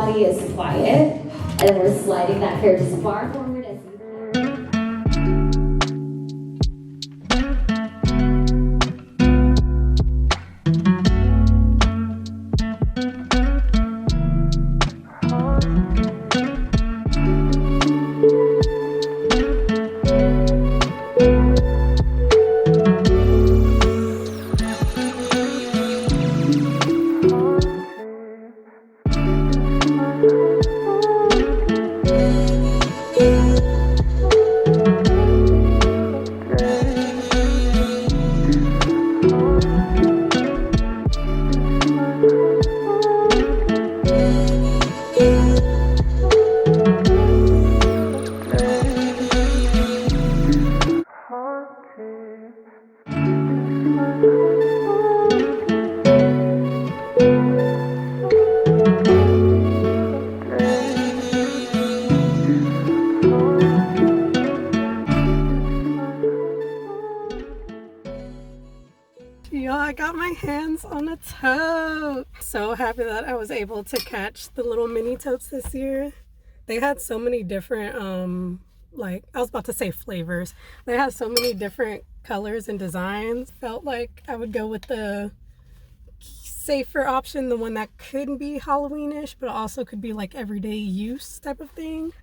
body is quiet, and then we're sliding that hair as far forward as you can. Y'all, I got my hands on a tote. So happy that I was able to catch the little mini totes this year. They had so many different, like, I was about to say flavors. They had so many different colors and designs. Felt like I would go with the safer option, the one that could be Halloweenish, but also could be like everyday use type of thing.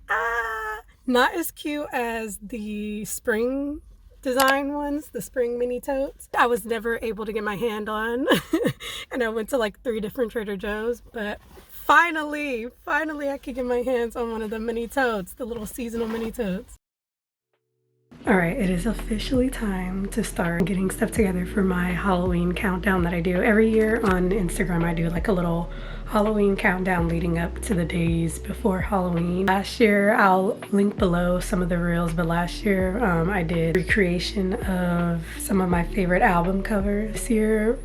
Not as cute as the spring design ones, the spring mini totes. I was never able to get my hand on and I went to like 3 different Trader Joe's, but finally I could get my hands on one of the mini totes, the little seasonal mini totes. Alright, it is officially time to start getting stuff together for my Halloween countdown that I do every year on Instagram. I do like a little Halloween countdown leading up to the days before Halloween. Last year, I'll link below some of the reels, but last year I did recreation of some of my favorite album covers. This year,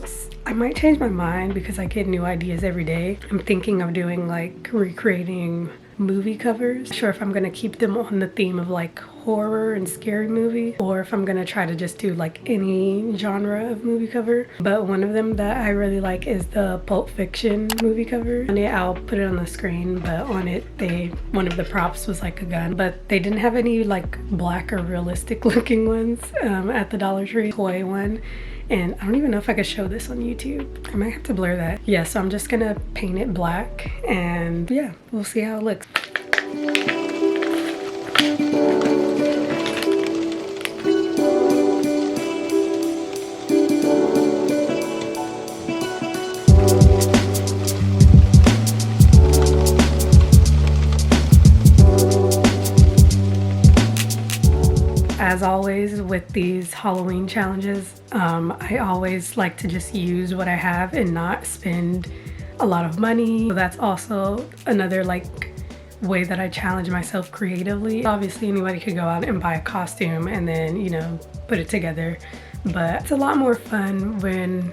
I might change my mind because I get new ideas every day. I'm thinking of doing like recreating movie covers. Not sure if I'm gonna keep them on the theme of like horror and scary movie, or if I'm gonna try to just do like any genre of movie cover. But one of them that I really like is the Pulp Fiction movie cover. On it, I'll put it on the screen, but on it, one of the props was like a gun, but they didn't have any like black or realistic looking ones at the Dollar Tree. Toy one. And I don't even know if I could show this on YouTube. I might have to blur that. Yeah, so I'm just gonna paint it black and yeah, we'll see how it looks. As always with these Halloween challenges, I always like to just use what I have and not spend a lot of money. So that's also another like way that I challenge myself creatively. Obviously anybody could go out and buy a costume and then, you know, put it together, but it's a lot more fun when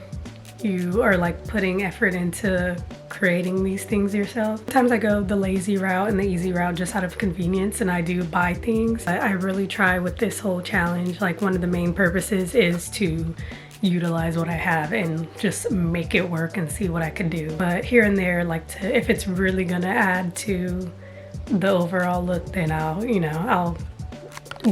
you are like putting effort into creating these things yourself. Sometimes I go the lazy route and the easy route just out of convenience and I do buy things. I really try with this whole challenge, like one of the main purposes is to utilize what I have and just make it work and see what I can do. But here and there, like if it's really gonna add to the overall look, then I'll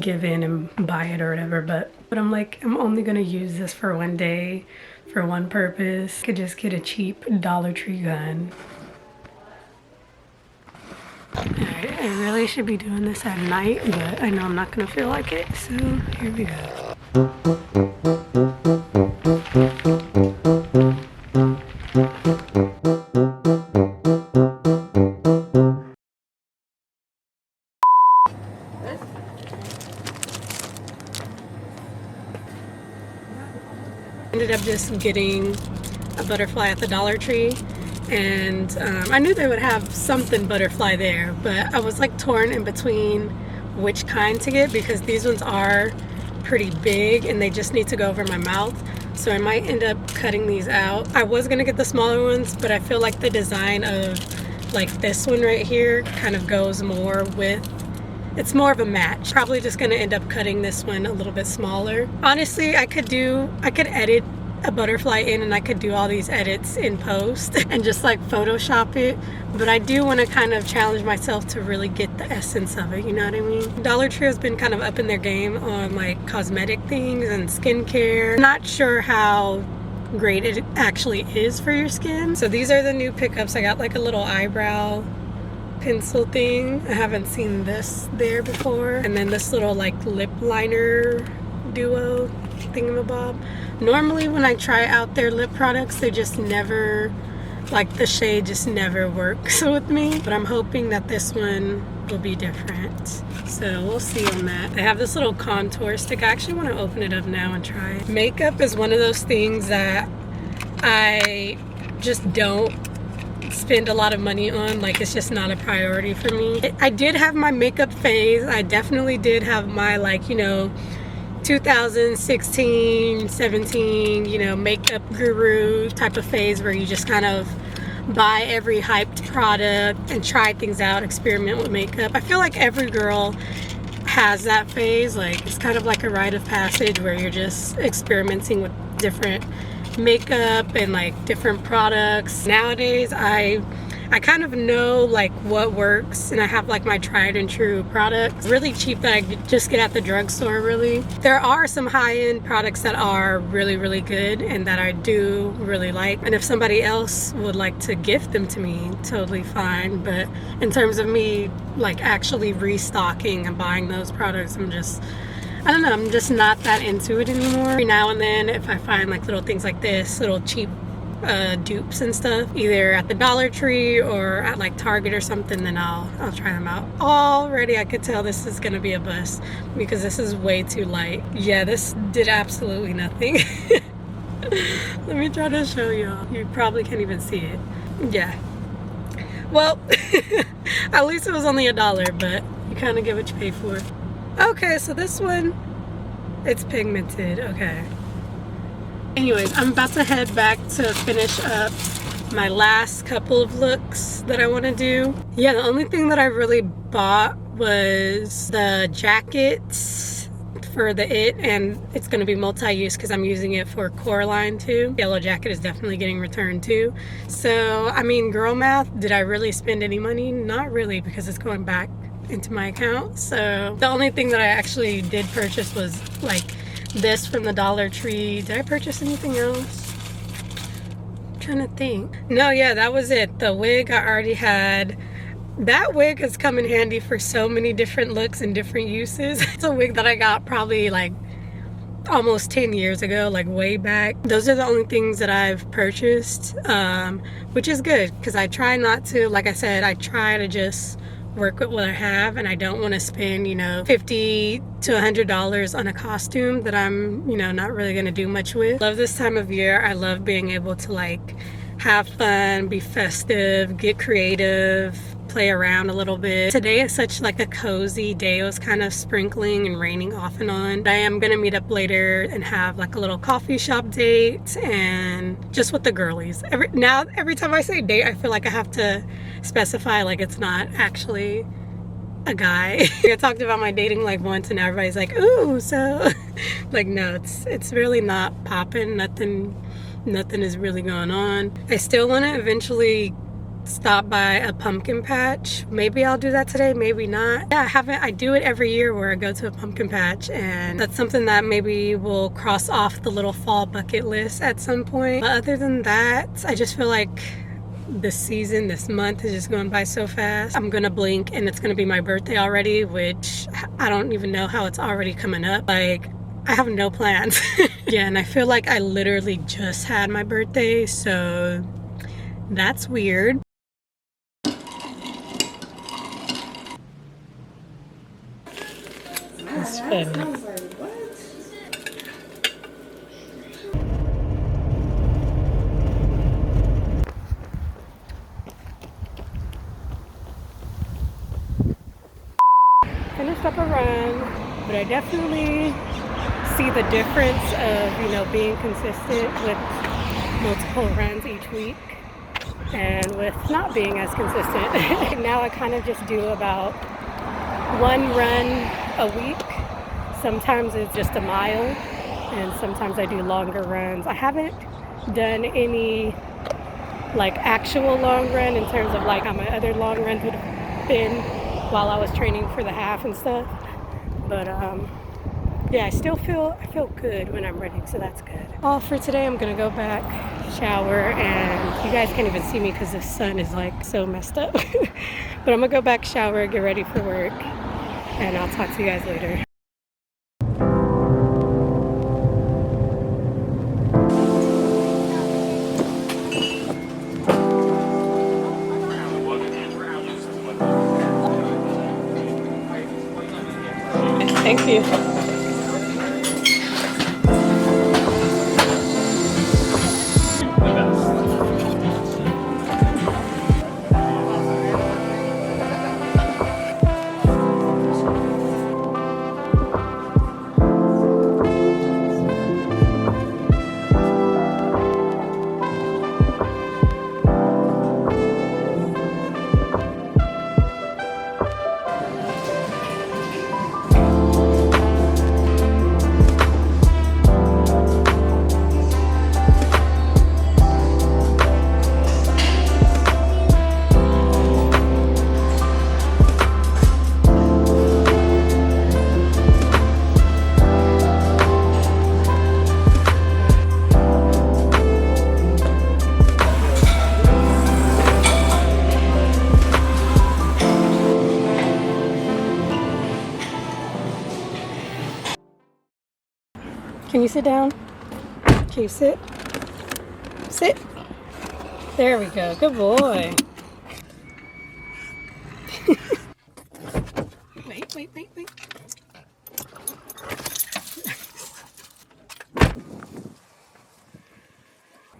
give in and buy it or whatever. But I'm like, I'm only gonna use this for one day, for one purpose. I could just get a cheap Dollar Tree gun. Alright, I really should be doing this at night, but I know I'm not gonna feel like it, so here we go. Ended up just getting a butterfly at the Dollar Tree, and I knew they would have something butterfly there, but I was like torn in between which kind to get because these ones are pretty big and they just need to go over my mouth, so I might end up cutting these out. I was gonna get the smaller ones, but I feel like the design of like this one right here kind of goes more with, it's more of a match. Probably just gonna end up cutting this one a little bit smaller. Honestly, I could edit a butterfly in and I could do all these edits in post and just like Photoshop it. But I do want to kind of challenge myself to really get the essence of it, you know what I mean? Dollar Tree has been kind of up in their game on like cosmetic things and skincare. Not sure how great it actually is for your skin. So these are the new pickups. I got like a little eyebrow pencil thing. I haven't seen this there before. And then this little like lip liner duo thingamabob. Normally when I try out their lip products, they just never, like the shade just never works with me. But I'm hoping that this one will be different. So we'll see on that. I have this little contour stick. I actually want to open it up now and try it. Makeup is one of those things that I just don't spend a lot of money on. Like, it's just not a priority for me. I did have my makeup phase. I definitely did have my, like, you know, 2016, 17, you know, makeup guru type of phase where you just kind of buy every hyped product and try things out, experiment with makeup. I feel like every girl has that phase. Like, it's kind of like a rite of passage where you're just experimenting with different makeup and like different products. Nowadays I kind of know like what works, and I have like my tried and true products, really cheap, that I just get at the drugstore. Really, there are some high-end products that are really good and that I do really like, and if somebody else would like to gift them to me, totally fine. But in terms of me like actually restocking and buying those products, I don't know, I'm just not that into it anymore. Every now and then, if I find like little things like this, little cheap dupes and stuff, either at the Dollar Tree or at like Target or something, then I'll try them out. Already I could tell this is gonna be a bust because this is way too light. Yeah, this did absolutely nothing. Let me try to show y'all. You probably can't even see it. Yeah. Well, at least it was only $1, but you kind of get what you pay for. Okay, so this one, it's pigmented. Okay. Anyways, I'm about to head back to finish up my last couple of looks that I want to do. Yeah, the only thing that I really bought was the jackets for the It, and it's going to be multi-use because I'm using it for core line too. Yellow jacket is definitely getting returned too. So, I mean, girl math, did I really spend any money? Not really, because it's going back into my account. So the only thing that I actually did purchase was like this from the Dollar Tree. Did I purchase anything else? I'm trying to think. No, yeah, that was it. The wig I already had. That wig has come in handy for so many different looks and different uses. It's a wig that I got probably like almost 10 years ago, like way back. Those are the only things that I've purchased, which is good because I try not to, like I said, I try to just work with what I have, and I don't want to spend, you know, $50 to $100 on a costume that I'm, you know, not really gonna do much with. Love this time of year. I love being able to like have fun, be festive, get creative, play around a little bit. Today is such like a cozy day. It was kind of sprinkling and raining off and on. I am gonna meet up later and have like a little coffee shop date and just with the girlies. Every time I say date, I feel like I have to specify like it's not actually a guy. I talked about my dating life once and everybody's like, ooh, so like, no, it's really not popping. Nothing is really going on. I still want to eventually stop by a pumpkin patch. Maybe I'll do that today, maybe not. Yeah, I do it every year where I go to a pumpkin patch, and that's something that maybe will cross off the little fall bucket list at some point. But other than that, I just feel like this month is just going by so fast. I'm gonna blink and it's gonna be my birthday already, which I don't even know how it's already coming up. Like, I have no plans. Yeah, and I feel like I literally just had my birthday, so that's weird. That's funny. Finished up a run, but I definitely see the difference of, you know, being consistent with multiple runs each week and with not being as consistent. Now I kind of just do about one run a week. Sometimes it's just a mile, and sometimes I do longer runs. I haven't done any like actual long run in terms of like how my other long runs would have been while I was training for the half and stuff. But yeah, I feel good when I'm running, so that's good. All for today. I'm gonna go back, shower, and you guys can't even see me because the sun is like so messed up. But I'm gonna go back, shower, get ready for work, and I'll talk to you guys later. Thank you. Can you sit down? Can you sit? Sit. There we go. Good boy. Wait.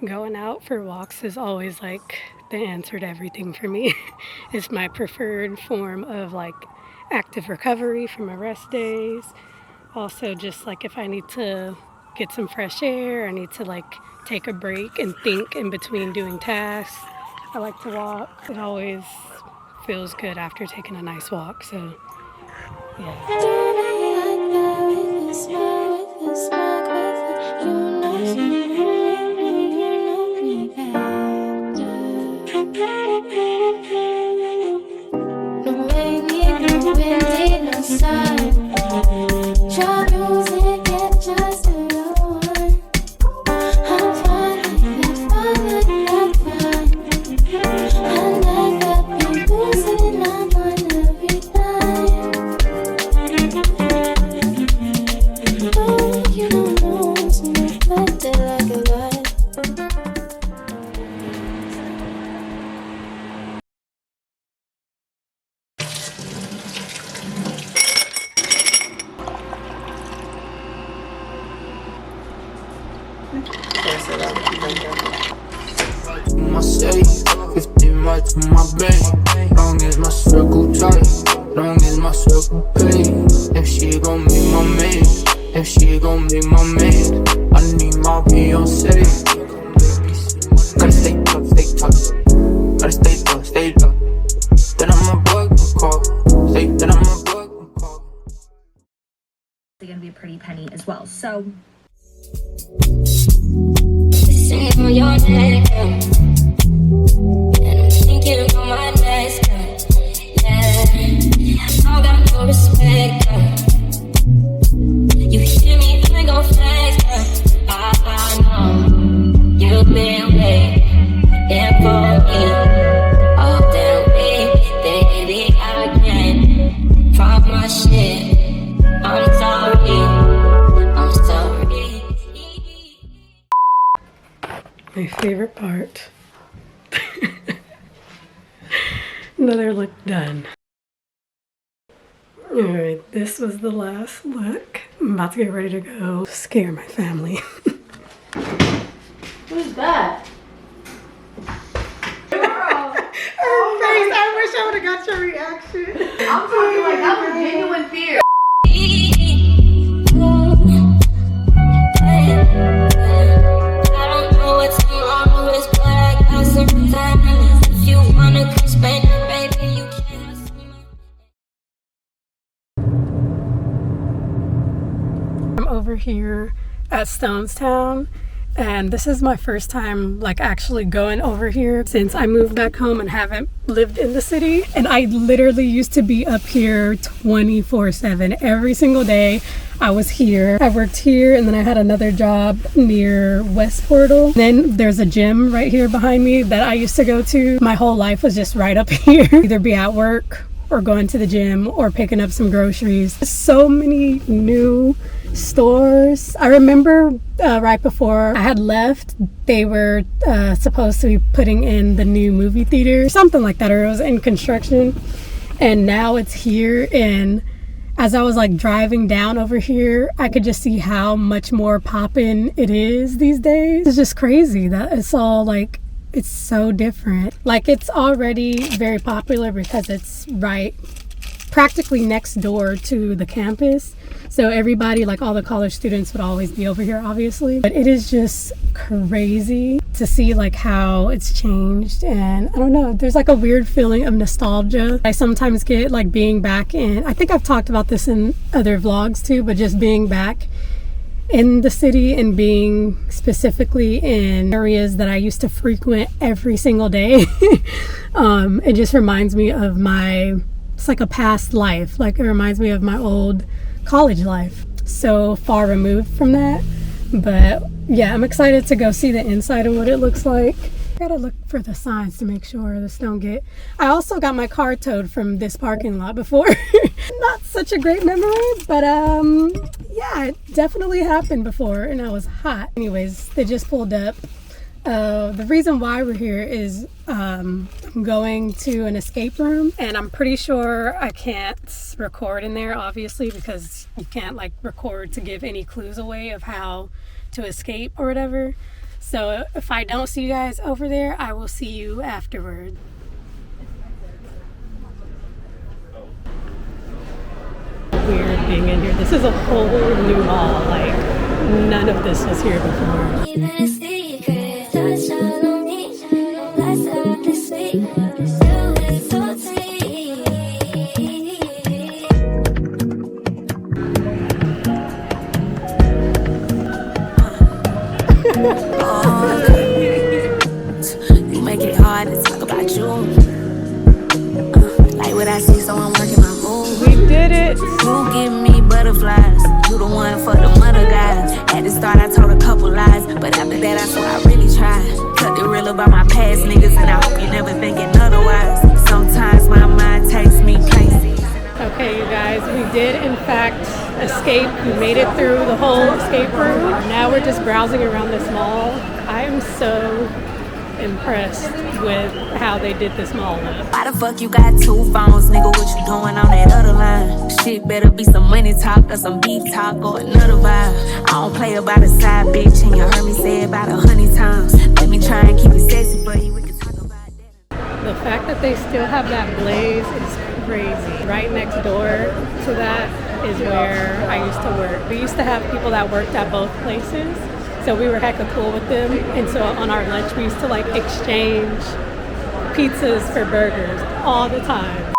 Going out for walks is always like the answer to everything for me. It's my preferred form of like active recovery from my rest days. Also, just like if I need to get some fresh air, I need to like take a break and think in between doing tasks, I like to walk. It always feels good after taking a nice walk, so yeah. My safe, 50 right to my bank. Long as my circle tight, long as my circle pay. If she gon' be my man, if she gon' be my man, I need my Beyonce. Gotta stay tough, gotta stay low. Then I'm a bug call, then I'm a bug call. It's gonna be a pretty penny as well. So. Singing on your neck, and I'm thinking about my next girl. Yeah, I don't got no respect, girl. You hear me, I go flex, girl. I know you've been waiting for me all damn week, baby. I can't drop my shit. I'm sorry. My favorite part. Another look done. Alright, this was the last look. I'm about to get ready to go scare my family. Who's that? Girl. Her face, I wish I would have got your reaction. I'm talking like that was genuine fear. I'm over here at Stonestown. And this is my first time like actually going over here since I moved back home and haven't lived in the city. And I literally used to be up here 24/7 every single day. I was here. I worked here, and then I had another job near West Portal. Then there's a gym right here behind me that I used to go to. My whole life was just right up here. Either be at work or going to the gym or picking up some groceries. So many new stores. I remember right before I had left, they were supposed to be putting in the new movie theater, something like that, or it was in construction. And now it's here, and as I was like driving down over here, I could just see how much more poppin' it is these days. It's just crazy that it's all like, it's so different. Like, it's already very popular because it's right practically next door to the campus. So everybody, like all the college students, would always be over here, obviously. But it is just crazy to see like how it's changed. And I don't know, there's like a weird feeling of nostalgia I sometimes get, like being back in, I think I've talked about this in other vlogs too, but just being back in the city and being specifically in areas that I used to frequent every single day. It just reminds me of it's like a past life. Like, it reminds me of my old college life. So far removed from that. But yeah, I'm excited to go see the inside of what it looks like. I gotta look for the signs to make sure this don't get... I also got my car towed from this parking lot before. Not such a great memory, but yeah, it definitely happened before, and I was hot. Anyways, they just pulled up. The reason why we're here is I'm going to an escape room, and I'm pretty sure I can't record in there, obviously, because you can't like record to give any clues away of how to escape or whatever. So if I don't see you guys over there, I will see you afterward. Weird being in here. This is a whole new mall. Like, none of this was here before. You make it hard to talk about you. Like what I see, so I'm working my move. We did it. You give me butterflies. You the one for the mother guys. At the start, I told a couple lies, but after that, I swore I really tried. Cut the real about my past niggas, and I hope you never thinking otherwise. Sometimes my mind takes me places. Okay, you guys, we did in fact escape. We made it through the whole escape room. Now we're just browsing around this mall. I am so impressed with how they did this mall up. Why the fuck you got two phones, nigga? What you doing on that other line? Shit better be some money talk or some beef talk or another vibe. I don't play about a side bitch, and you heard me say it about 100 times. Let me try and keep it sexy for you. We can talk about that. The fact that they still have that blaze is crazy. Right next door to that is where I used to work. We used to have people that worked at both places, so we were hecka cool with them. And so on our lunch, we used to like exchange pizzas for burgers all the time.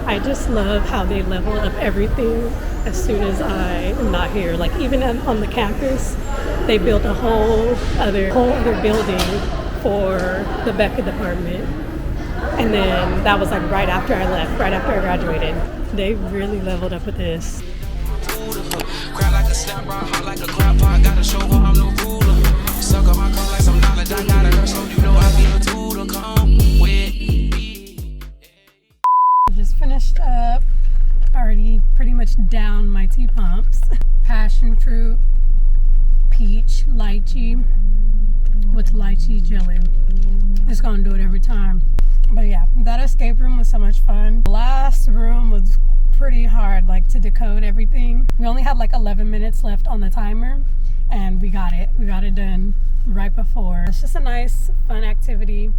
I just love how they level up everything as soon as I am not here. Like, even on the campus, they built a whole other building for the Becca department. And then that was like right after I left, right after I graduated. They really leveled up with this. Cry like a snap, hot like a crap pot. Gotta show her I'm no ruler. Suck up my car like some knowledge. I got her, so you know I be a tool to come with. Just finished up. Already pretty much down my tea pumps. Passion fruit, peach, lychee with lychee jelly. Just gonna do it every time. But yeah, that escape room was so much fun. The last room was pretty hard, like, to decode everything. We only had like 11 minutes left on the timer, and we got it done right before. It's just a nice, fun activity.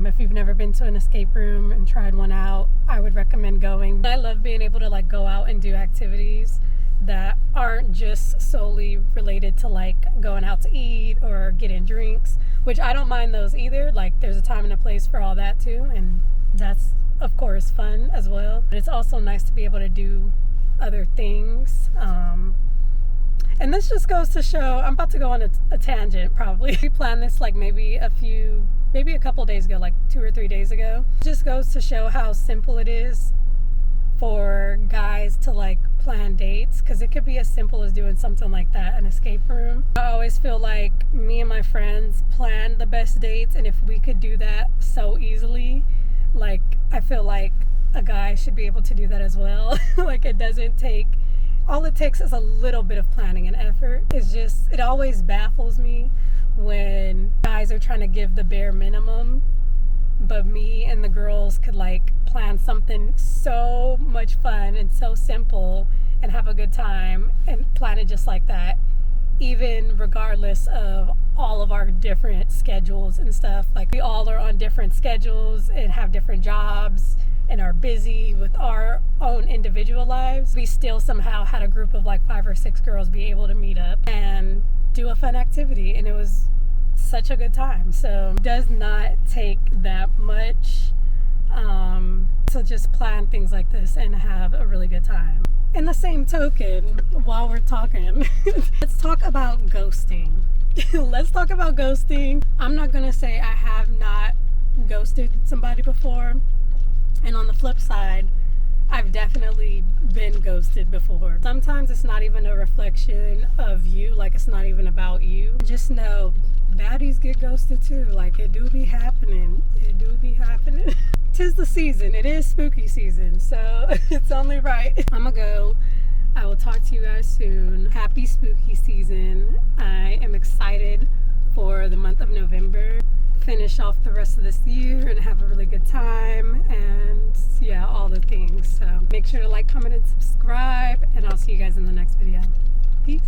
If you've never been to an escape room and tried one out, I would recommend going. I love being able to like go out and do activities that aren't just solely related to like going out to eat or getting drinks, which I don't mind those either. Like, there's a time and a place for all that too, and that's of course fun as well. But it's also nice to be able to do other things, And this just goes to show, I'm about to go on a tangent probably. We planned this like maybe a couple days ago, like 2 or 3 days ago. It just goes to show how simple it is for guys to like plan dates, because it could be as simple as doing something like that, an escape room. I always feel like me and my friends plan the best dates, and if we could do that so easily, like I feel like a guy should be able to do that as well. Like it doesn't take, all it takes is a little bit of planning and effort. It's just, it always baffles me when guys are trying to give the bare minimum, but me and the girls could like plan something so much fun and so simple and have a good time and plan it just like that, even regardless of all of our different schedules and stuff. Like we all are on different schedules and have different jobs and are busy with our own individual lives. We still somehow had a group of like 5 or 6 girls be able to meet up and do a fun activity, and it was such a good time. So it does not take that much to just plan things like this and have a really good time. In the same token, while we're talking, let's talk about ghosting. Let's talk about ghosting. I'm not gonna say I have not ghosted somebody before, and on the flip side, I've definitely been ghosted before. Sometimes it's not even a reflection of you, like it's not even about you. Just know baddies get ghosted too. Like it do be happening. It do be happening. 'Tis the season. It is spooky season, so it's only right. I'ma go. I will talk to you guys soon. Happy spooky season. I am excited for the month of November. Finish off the rest of this year and have a really good time, and yeah, all the things. So make sure to like, comment, and subscribe, and I'll see you guys in the next video. Peace.